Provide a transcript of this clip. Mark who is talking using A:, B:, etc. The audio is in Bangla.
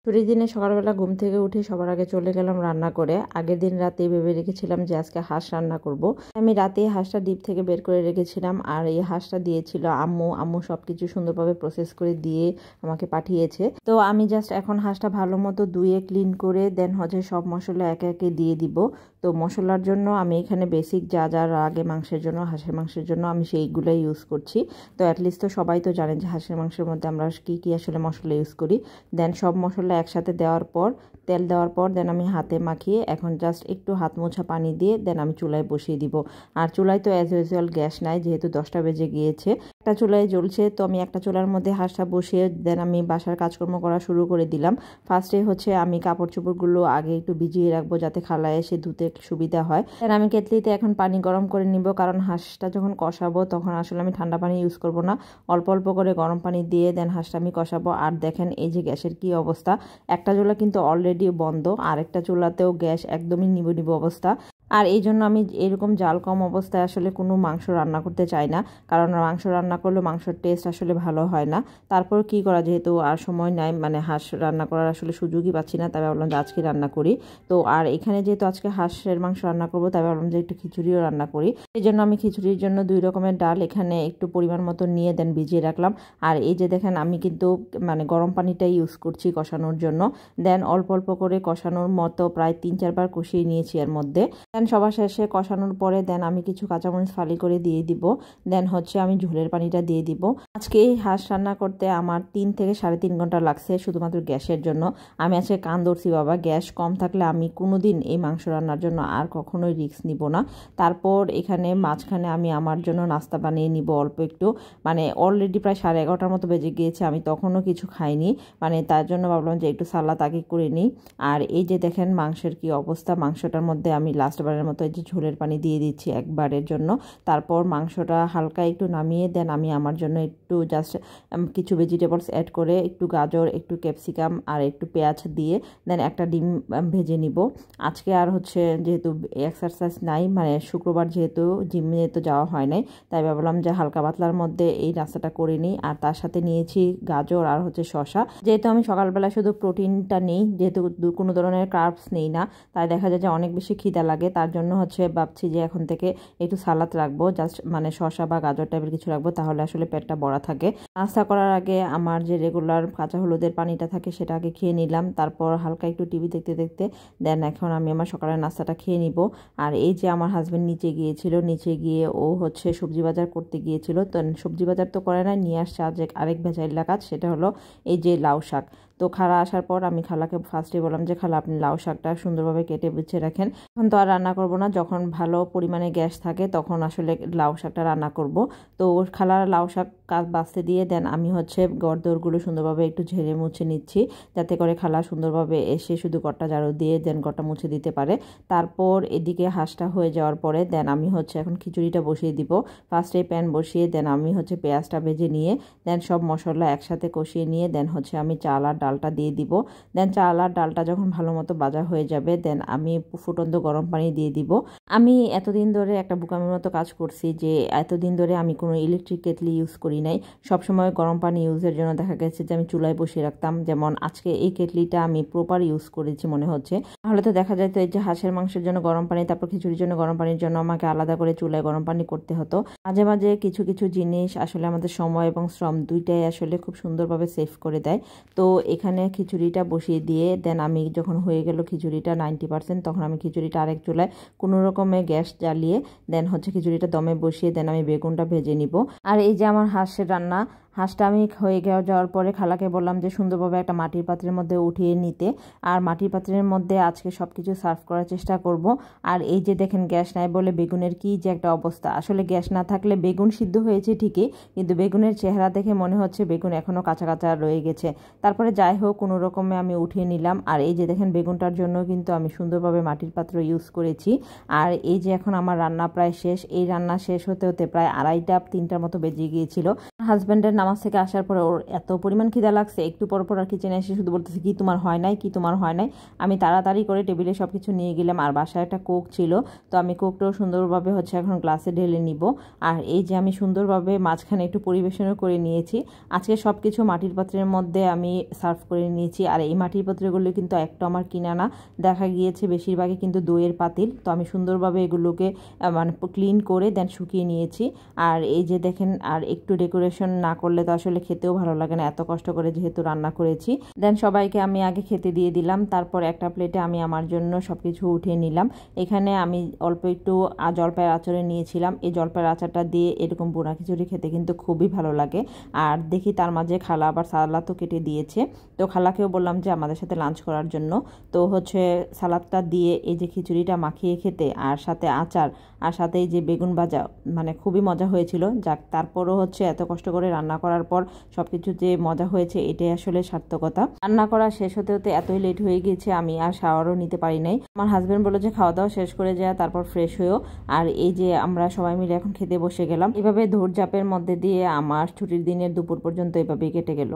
A: ছুটির দিনে সকালবেলা ঘুম থেকে উঠে সবার আগে চলে গেলাম রান্না করে। আগের দিন রাতেই ভেবে রেখেছিলাম যে আজকে হাঁস রান্না করব। আমি রাতেই হাঁসটা ডিপ থেকে বের করে রেখেছিলাম, আর এই হাঁসটা দিয়েছিল আম্মু সবকিছু সুন্দরভাবে প্রসেস করে দিয়ে আমাকে পাঠিয়েছে। তো আমি জাস্ট এখন হাঁসটা ভালো মতো ধুয়ে ক্লিন করে দেন হচ্ছে সব মশলা একে একে দিয়ে দিব। তো মশলার জন্য আমি এখানে বেসিক যা যা আগে মাংসের জন্য, হাঁসের মাংসের জন্য আমি সেইগুলোই ইউজ করছি। তো অ্যাটলিস্ট তো সবাই তো জানেন যে হাঁসের মাংসের মধ্যে আমরা কি আসলে মশলা ইউজ করি। দেন সব মশলা একসাথে দেওয়ার পর, তেল দেওয়ার পর দেন আমি হাতে মাখিয়ে এখন জাস্ট একটু হাত মোছা পানি দিয়ে দেন আমি চুলায় বসিয়ে দিব। আর চুলায় তো অ্যাজ ইউজুয়াল গ্যাস নাই, যেহেতু 10টা বেজে গিয়েছে। একটা চুলায় জ্বলছে, তো আমি একটা চুলার মধ্যে হাঁসটা বসিয়ে দেন আমি বাসার কাজকর্ম করা শুরু করে দিলাম। ফার্স্টে হচ্ছে আমি কাপড় চোপড়গুলো আগে একটু ভিজিয়ে রাখবো যাতে খালায় এসে ধুতে সুবিধা হয়। দেন আমি কেটলিতে এখন পানি গরম করে নিব, কারণ হাঁসটা যখন কষাবো তখন আসলে আমি ঠান্ডা পানি ইউজ করব না, অল্প অল্প করে গরম পানি দিয়ে দেন হাঁসটা আমি কষাবো। আর দেখেন এই যে গ্যাসের কি অবস্থা, একটা চুলা কিন্তু অলরেডি বন্ধ, আর একটা চুলাতেও গ্যাস একদমই নিবু অবস্থা। আর এই জন্য আমি এরকম জাল কম অবস্থায় আসলে কোনো মাংস রান্না করতে চাই না, কারণ মাংস রান্না করলে মাংসের টেস্ট আসলে ভালো হয় না। তারপর কি করা, যেহেতু আর সময় নাই, মানে হাঁস রান্না করার আসলে সুযোগই পাচ্ছি না, তাই ভাবলাম যে আজকে রান্না করি। তো আর এখানে যেহেতু আজকে হাঁসের মাংস রান্না করবো, তাই ভাবলাম যে একটু খিচুড়িও রান্না করি। এই জন্য আমি খিচুড়ির জন্য 2 রকমের ডাল এখানে একটু পরিমাণ মতো নিয়ে দেন ভিজিয়ে রাখলাম। আর এই যে দেখেন আমি কিন্তু মানে গরম পানিটাই ইউজ করছি কষানোর জন্য। দেন অল্প অল্প করে কষানোর মতো প্রায় 3-4 বার কষিয়ে নিয়েছি এর মধ্যে। দেন সবার শেষে কষানোর পরে দেন আমি কিছু কাঁচামরিচ ফালি করে দিয়ে দিব। দেন হচ্ছে আমি ঝোলের পানিটা দিয়ে দিব। আজকে এই হাঁস রান্না করতে আমার 3 থেকে 3.5 ঘন্টা লাগছে শুধুমাত্র গ্যাসের জন্য। আমি আজকে কান ধরছি বাবা, গ্যাস কম থাকলে আমি কোনোদিন এই মাংস রান্নার জন্য আর কখনোই রিস্ক নিব না। তারপর এখানে মাঝখানে আমি আমার জন্য নাস্তা বানিয়ে নিব অল্প একটু, মানে অলরেডি প্রায় 11:30টার মতো বেজে গিয়েছে, আমি তখনও কিছু খাইনি, মানে তার জন্য ভাবলাম যে একটু সালাদ আগে করে নিই। আর এই যে দেখেন মাংসের কি অবস্থা, মাংসটার মধ্যে আমি লাস্টবারের মতো এই যে ঝোলের পানি দিয়ে দিচ্ছি একবারের জন্য। তারপর মাংসটা হালকা একটু নামিয়ে দেন আমি আমার জন্য একটু জাস্ট কিছু ভেজিটেবলস অ্যাড করে, একটু গাজর, একটু ক্যাপসিকাম আর একটু পেঁয়াজ দিয়ে দেন একটা ডিম ভেজে নিব। আজকে আর হচ্ছে যেহেতু এক্সারসাইজ নাই, মানে শুক্রবার যেহেতু জিমে তো যাওয়া হয় নাই, তাই ভাবলাম যে হালকা পাতলার মধ্যে এই নাস্তাটা করে নিই। আর তার সাথে নিয়েছি গাজর আর হচ্ছে শসা। যেহেতু আমি সকালবেলা শুধু প্রোটিনটা নেই, যেহেতু কোনো ধরনের কার্বস নেই না, তাই দেখা যায় যে অনেক বেশি খিদা লাগে। তার জন্য হচ্ছে ভাবছি যে এখন থেকে একটু সালাদ রাখবো, জাস্ট মানে শসা বা গাজর টাইপের কিছু রাখবো, তাহলে আসলে পেটটা ভরা থাকে। নাস্তা করার আগে আমার যে রেগুলার কাঁচা হলুদের পানিটা থাকে সেটা আগে খেয়ে নিলাম। তারপর হালকা একটু টিভি দেখতে দেখতে দেন এখন আমি আমার সকালের নাস্তাটা খেয়ে নিব। আর এই যে আমার হাজবেন্ড নিচে গিয়েছিল, নিচে গিয়ে ও হচ্ছে সবজি বাজার করতে গিয়েছিল। তো সবজি বাজার তো করে না, নিয়ে আসছে আজ আরেক ভেজাইল্লা কাজ, সেটা হলো এই যে লাউ শাক। তো খালা আসার পর আমি খালাকে ফার্স্টে বললাম যে খালা আপনি লাউ শাকটা সুন্দরভাবে কেটে বুঝে রাখেন, এখন তো আর রান্না করব না, যখন ভালো পরিমাণে গ্যাস থাকে তখন আসলে লাউ শাকটা রান্না করব। তো খালা লাউ শাক কাজ বাছতে দিয়ে দেন আমি হচ্ছে গড়দড়গুলো সুন্দরভাবে একটু ঝেড়ে মুছে নিচ্ছি, যাতে করে খালা সুন্দরভাবে এসে শুধু গড়টা ঝাড়ু দিয়ে দেন গড়টা মুছে দিতে পারে। তারপর এদিকে হাঁসটা হয়ে যাওয়ার পরে দেন আমি হচ্ছে এখন খিচুড়িটা বসিয়ে দিব। ফার্স্টে প্যান বসিয়ে দেন আমি হচ্ছে পেঁয়াজটা ভেজে নিয়ে দেন সব মশলা একসাথে কষিয়ে নিয়ে দেন হচ্ছে আমি চাল আর ডালটা দিয়ে দিব। দেন চাল আর ডালটা যখন ভালো মতো ভাজা হয়ে যাবে দেন আমি ফুটন্ত গরম পানি দিয়ে দিব। আমি এতদিন ধরে একটা বোকামির মতো কাজ করছি যে এতদিন ধরে আমি কোনো ইলেকট্রিক কেটলি ইউজ করি নাই, সবসময় গরম পানি ইউজের জন্য দেখা গেছে যে আমি চুলায় বসিয়ে রাখতাম। যেমন আজকে এই কেটলিটা আমি প্রপার ইউজ করেছি মনে হচ্ছে, তাহলে তো দেখা যায় তো এই যে হাঁসের মাংসের জন্য গরম পানি, তারপর খিচুড়ির জন্য গরম পানির জন্য আমাকে আলাদা করে চুলায় গরম পানি করতে হতো। মাঝে মাঝে কিছু কিছু জিনিস আসলে আমাদের সময় এবং শ্রম দুইটাই আসলে খুব সুন্দরভাবে সেভ করে দেয়। তো এখানে খিচুড়িটা বসিয়ে দিয়ে দেন আমি যখন হয়ে গেল খিচুড়িটা 90%, তখন আমি খিচুড়িটা আরেক চুলায় কোনো রকমে গ্যাস জ্বালিয়ে দেন হচ্ছে খিচুড়িটা দমে বসিয়ে দেন আমি বেগুনটা ভেজে নিব। আর এই যে আমার হাঁসের রান্না, হাঁসটা আমি হয়ে যাওয়ার পরে খালাকে বললাম যে সুন্দরভাবে একটা মাটির পাত্রের মধ্যে উঠিয়ে নিতে। আর মাটির পাত্রের মধ্যে আজকে সব কিছু সার্ভ করার চেষ্টা করব। আর এই যে দেখেন গ্যাস নাই বলে বেগুনের কি যে একটা অবস্থা, আসলে গ্যাস না থাকলে বেগুন সিদ্ধ হয়েছে ঠিকই, কিন্তু বেগুনের চেহারা দেখে মনে হচ্ছে বেগুন এখনও কাঁচা কাঁচা রয়ে গেছে। তারপরে যাই হোক কোনো রকমে আমি উঠিয়ে নিলাম। আর এই যে দেখেন বেগুনটার জন্য কিন্তু আমি সুন্দরভাবে মাটির পাত্র ইউজ করেছি। আর এই যে এখন আমার রান্না প্রায় শেষ, এই রান্না শেষ হতে হতে প্রায় 2:30-3টার মতো বেজে গিয়েছিল। হাজব্যান্ডের নামাজ থেকে আসার পরে ওর এত পরিমাণ খিদা লাগছে, একটু পর পর আর কিচেনে এসে শুধু বলতেছে কি তোমার হয় নাই, কি তোমার হয় নাই। আমি তাড়াতাড়ি করে টেবিলে সব কিছু নিয়ে গেলাম, আর বাসায় একটা কোক ছিল, তো আমি কোকটাও সুন্দরভাবে এখন গ্লাসে ঢেলে নিব। আর এই যে আমি সুন্দরভাবে মাঝখানে একটু পরিবেশনও করে নিয়েছি। আজকে সব কিছু মাটির পাত্রের মধ্যে আমি সার্ভ করে নিয়েছি। আর এই মাটির পাত্রগুলো কিন্তু একটা আমার কিনা না, দেখা গিয়েছে বেশিরভাগই কিন্তু দইয়ের পাতিল। তো আমি সুন্দরভাবে এগুলোকে মানে ক্লিন করে দেন শুকিয়ে নিয়েছি। আর এই যে দেখেন, আর একটু ডেকোরেশন না করলে তো আসলে খেতেও ভালো লাগে না, এত কষ্ট করে যেহেতু রান্না করেছি। দেন সবাইকে আমি আগে খেতে দিয়ে দিলাম, তারপর একটা প্লেটে আমি আমার জন্য সব কিছু উঠিয়ে নিলাম। এখানে আমি অল্প একটু জলপাইয়ের আচারে নিয়েছিলাম। এই জলপাইয়ের আচারটা দিয়ে এরকম বোনা খিচুড়ি খেতে কিন্তু খুবই ভালো লাগে। আর দেখি তার মাঝে খালা আবার সালাদও কেটে দিয়েছে, তো খালাকেও বললাম যে আমাদের সাথে লাঞ্চ করার জন্য। তো সালাদটা দিয়ে এই যে খিচুড়িটা মাখিয়ে খেতে, আর সাথে আচার, আর সাথে এই যে বেগুন ভাজা, মানে খুবই মজা হয়েছিল। যাক, তারপরও এত কষ্ট করে রান্না করার পর সবকিছু যে মজা হয়েছে এটাই আসলে সার্থকতা। রান্না করা শেষ হতে হতে এতই লেট হয়ে গিয়েছে, আমি আর শাওয়ারও নিতে পারি নাই। আমার হাজবেন্ড বলল যে খাওয়া দাওয়া শেষ করে যায়, তারপর ফ্রেশ হয়েও। আর এই যে আমরা সবাই মিলে এখন খেতে বসে গেলাম। এভাবে দৌড়ঝাঁপের মধ্যে দিয়ে আমার ছুটির দিনের দুপুর পর্যন্ত এভাবেই কেটে গেল।